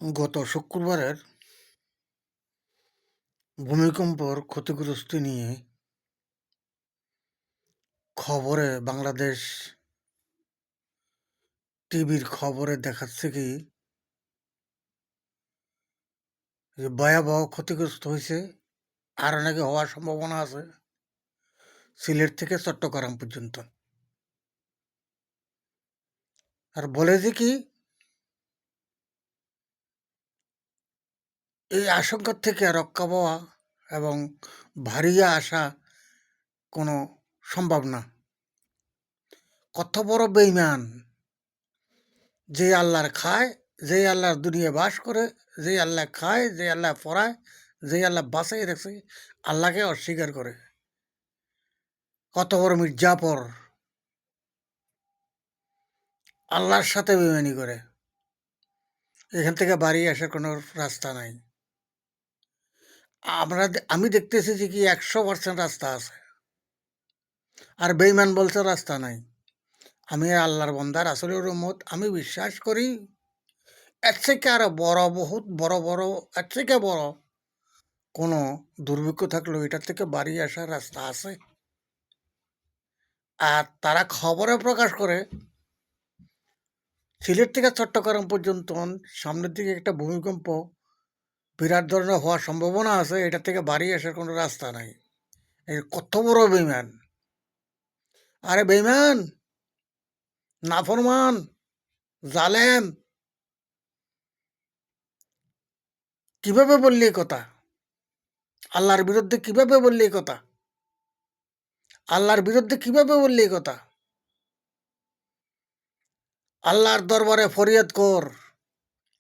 গত শুক্রবারের ভূমিকম্পর ক্ষতিগ্রস্ত নিয়ে খবরে বাংলাদেশ টিভির খবরে দেখাচ্ছে কি যে ভয়াবহ ক্ষতিগ্রস্ত হয়েছে, আরও নাকি হওয়ার সম্ভাবনা আছে সিলেট থেকে চট্টগ্রাম পর্যন্ত। আর বলে যে কি এই আশঙ্কার থেকে রক্ষা পাওয়া এবং ভারিয়া আসা কোনো সম্ভব না। কত বড় বেঈমান! যে আল্লাহর খায়, যে আল্লাহর দুনিয়ায় বাস করে, যে আল্লাহ খায়, যে আল্লাহ পড়ায়, যে আল্লাহ বাঁচাই রাখছে, আল্লাহকে অস্বীকার করে। কত বড় মির্জাফর! আল্লাহর সাথে বেইমানি করে। এখান থেকে বাড়ি আসার কোনো রাস্তা নাই। আমি দেখতেছি যে কি 100% রাস্তা আছে, আর বেইমান বলছে রাস্তা নাই। আমি আল্লাহর বান্দা, রাসূলের উম্মত, আমি বিশ্বাস করি এর থেকে আরো বড়, বহুত বড় বড়, এর থেকে বড় কোনো দুর্ভিক্ষ থাকলেও এটার থেকে বাড়ি আসার রাস্তা আছে। আর তারা খবরে প্রকাশ করে সিলেট থেকে চট্টগ্রাম পর্যন্ত সামনের দিকে একটা ভূমিকম্প বিরাট ধরনের হওয়ার সম্ভাবনা আছে, এটা থেকে বাড়ি আসার কোনো রাস্তা নাই। এই কত বড় বেইমান! আরে বেইমান, নাফরমান, জালেম, কিভাবে বললি এই কথা? আল্লাহর বিরুদ্ধে কিভাবে বললি এই কথা? আল্লাহর বিরুদ্ধে কিভাবে বললি এই কথা? আল্লাহর দরবারে ফরিয়াদ কর,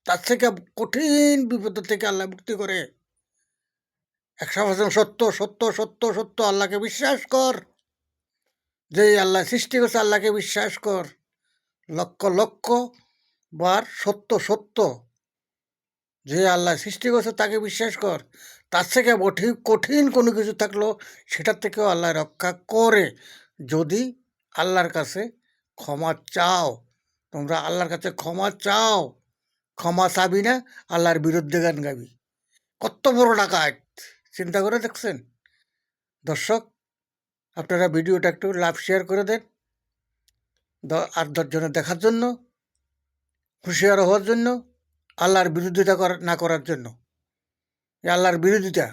তার থেকে কঠিন বিপদ থেকে আল্লাহ মুক্তি করে। 100% সত্য, সত্য, সত্য, সত্য। আল্লাহকে বিশ্বাস কর। যে আল্লাহ সৃষ্টি করছে আল্লাহকে বিশ্বাস কর। লক্ষ লক্ষ বার সত্য, সত্য। যে আল্লাহ সৃষ্টি করছে তাকে বিশ্বাস কর। তার থেকে কঠিন কোনো কিছু থাকলো সেটার থেকেও আল্লাহ রক্ষা করে, যদি আল্লাহর কাছে ক্ষমা চাও। তোমরা আল্লাহর কাছে ক্ষমা চাও। ক্ষমা চাবি না, আল্লাহর বিরুদ্ধে গান গাবি। কত বড় ডাকাত! চিন্তা করে দেখছেন? দর্শক, আপনারা ভিডিওটা একটু লাভ শেয়ার করে দেন, আর 10 জনের দেখার জন্য, হুঁশিয়ার হওয়ার জন্য, আল্লাহর বিরোধিতা না করার জন্য। আল্লাহর বিরোধিতা